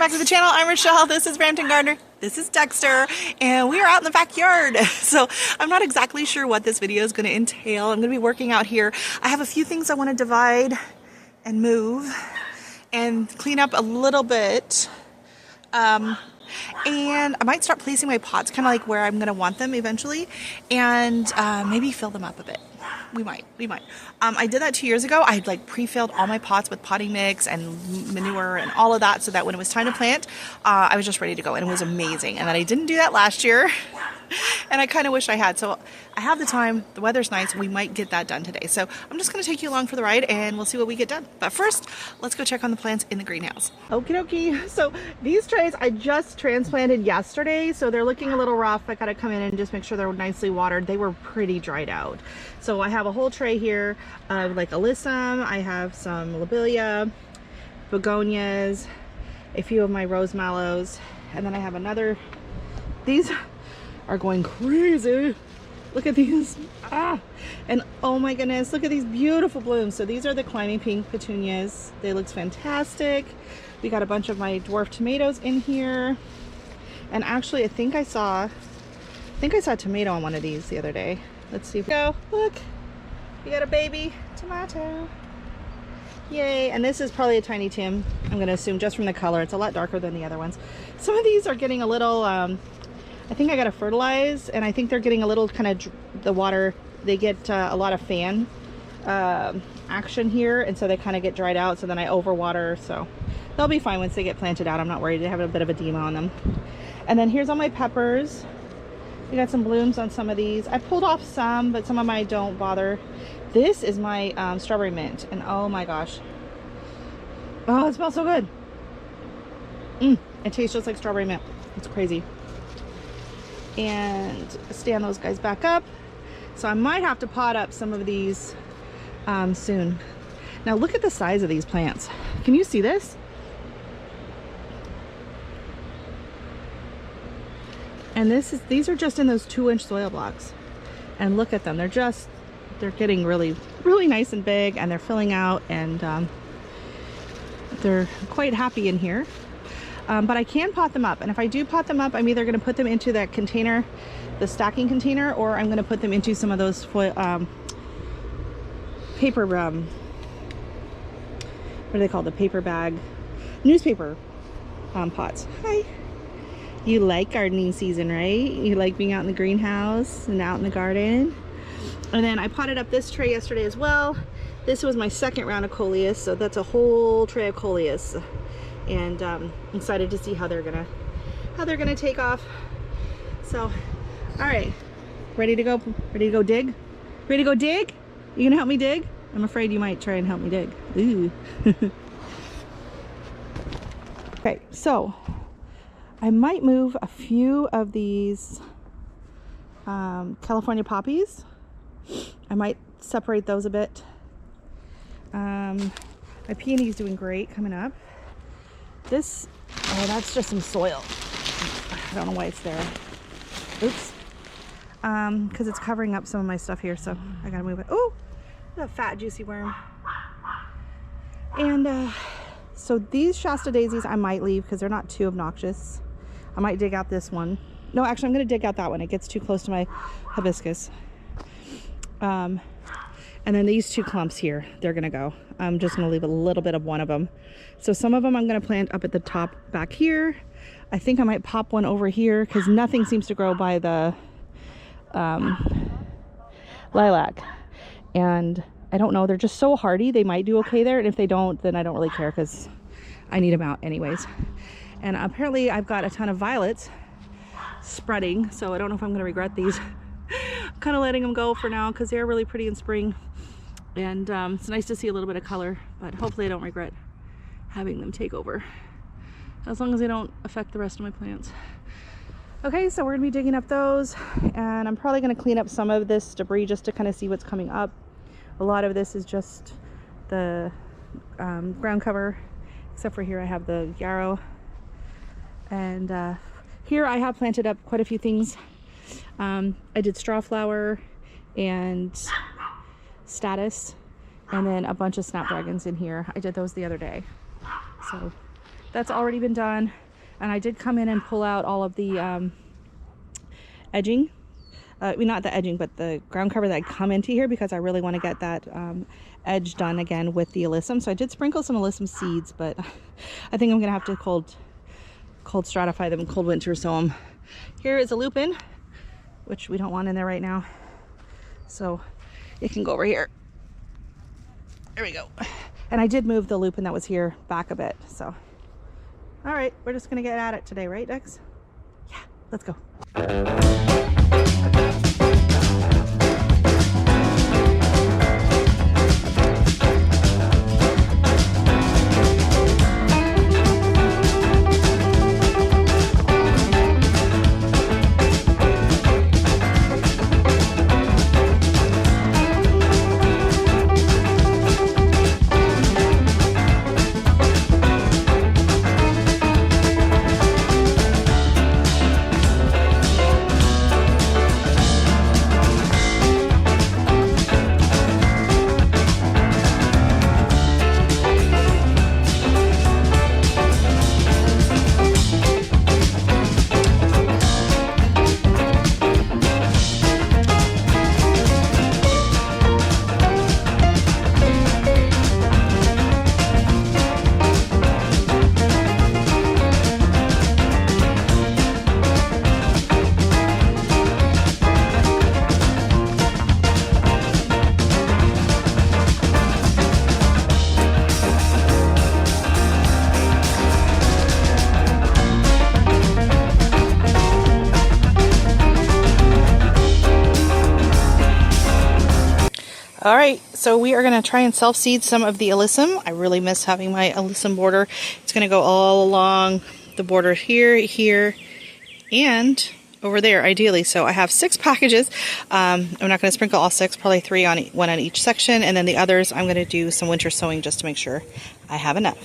back to the channel. I'm Rochelle. This is Brampton Gardener. This is Dexter, and we are out in the backyard. So I'm not exactly sure what this video is going to entail. I'm going to be working out here. I have a few things I want to divide and move and clean up a little bit. And I might start placing my pots kind of like where I'm going to want them eventually, and maybe fill them up a bit. We might. I did that 2 years ago. I had like pre-filled all my pots with potting mix and manure and all of that, so that when it was time to plant, I was just ready to go, and it was amazing. And then I didn't do that last year, and I kind of wish I had. So I have the time. The weather's nice. We might get that done today. So I'm just going to take you along for the ride, and we'll see what we get done. But first, let's go check on the plants in the greenhouse. Okie dokie. So these trays I just transplanted yesterday, so they're looking a little rough. I got to come in and just make sure they're nicely watered. They were pretty dried out. So I have a whole tray here of like Alyssum. I have some lobelia, begonias, a few of my rose mallows, and then I have another. These are going crazy. Look at these. And oh my goodness, look at these beautiful blooms. So these are the climbing pink petunias. They look fantastic. We got a bunch of my dwarf tomatoes in here. And actually, I think I saw a tomato on one of these the other day. Let's see. Go, look, we got a baby tomato. Yay. And this is probably a tiny Tim, I'm gonna assume, just from the color. It's a lot darker than the other ones. Some of these are getting a little, I think I gotta fertilize, and I think they're getting a little kind of the water. They get a lot of fan action here, and so they kind of get dried out. So then I overwater, so they'll be fine once they get planted out. I'm not worried. They have a bit of edema on them. And then here's all my peppers. We got some blooms on some of these. I pulled off some, but some of my don't bother. This is my strawberry mint, and oh my gosh, oh, it smells so good. It tastes just like strawberry mint. It's crazy. And stand those guys back up. So I might have to pot up some of these soon. Now look at the size of these plants. Can you see this? And these are just in those 2-inch soil blocks. And look at them. They're getting really, really nice and big, and they're filling out, and they're quite happy in here. But I can pot them up, and if I do pot them up, I'm either going to put them into that container, the stacking container, or I'm going to put them into some of those foil, paper, what are they called? The paper bag, newspaper pots. Hi. You like gardening season, right? You like being out in the greenhouse and out in the garden. And then I potted up this tray yesterday as well. This was my second round of coleus, so that's a whole tray of coleus. And I'm excited to see how they're gonna take off. So, all right, ready to go dig? Ready to go dig? You gonna help me dig? I'm afraid you might try and help me dig. Ooh. Okay, so I might move a few of these California poppies. I might separate those a bit. My peony's doing great coming up. This, oh, that's just some soil. I don't know why it's there. Oops. Because it's covering up some of my stuff here, so I gotta move it. Oh, a fat juicy worm. And so these Shasta daisies I might leave because they're not too obnoxious. I might dig out this one. No, actually I'm gonna dig out that one. It gets too close to my hibiscus. And then these two clumps here, they're gonna go. I'm just gonna leave a little bit of one of them. So some of them I'm gonna plant up at the top back here. I think I might pop one over here because nothing seems to grow by the lilac. And I don't know, they're just so hardy. They might do okay there. And if they don't, then I don't really care because I need them out anyways. And apparently I've got a ton of violets spreading, so I don't know if I'm gonna regret these. I'm kind of letting them go for now because they're really pretty in spring, and it's nice to see a little bit of color, but hopefully I don't regret having them take over, as long as they don't affect the rest of my plants. Okay, so we're gonna be digging up those, and I'm probably gonna clean up some of this debris just to kind of see what's coming up. A lot of this is just the ground cover, except for here I have the yarrow, and here I have planted up quite a few things. I did strawflower and status, and then a bunch of snapdragons in here. I did those the other day. So that's already been done. And I did come in and pull out all of the edging. Not the edging, but the ground cover that I come into here, because I really want to get that edge done again with the alyssum. So I did sprinkle some alyssum seeds, but I think I'm gonna have to cold stratify them, cold winter sow them. Here is a lupin, which we don't want in there right now, so it can go over here. There we go. And I did move the lupin that was here back a bit. So all right, we're just gonna get at it today, right, Dex? Yeah, let's go. All right, so we are going to try and self-seed some of the alyssum. I really miss having my alyssum border. It's going to go all along the border here, here, and over there, ideally. So I have 6 packages. I'm not going to sprinkle all 6, probably 3 on one on each section, and then the others I'm going to do some winter sowing just to make sure I have enough.